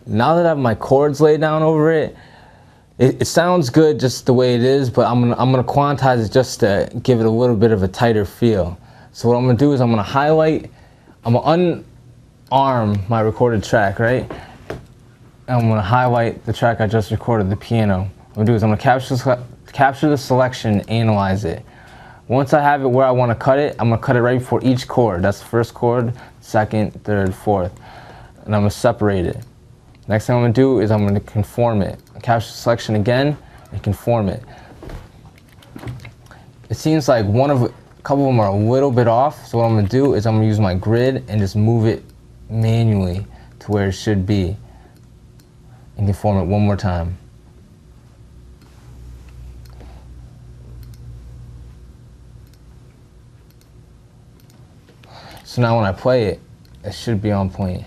Now that I have my chords laid down over it, it sounds good just the way it is, but I'm gonna quantize it just to give it a little bit of a tighter feel. So what I'm gonna do is I'm gonna unarm my recorded track, right? And I'm gonna highlight the track I just recorded, the piano. What I'm gonna do is I'm gonna capture the selection and analyze it. Once I have it where I want to cut it, I'm gonna cut it right before each chord. That's the first chord, second, third, fourth. And I'm gonna separate it. Next thing I'm gonna do is I'm gonna conform it. Capture the selection again and conform it. It seems like a couple of them are a little bit off, so what I'm gonna do is I'm gonna use my grid and just move it manually to where it should be. And conform it one more time. So now when I play it, it should be on point.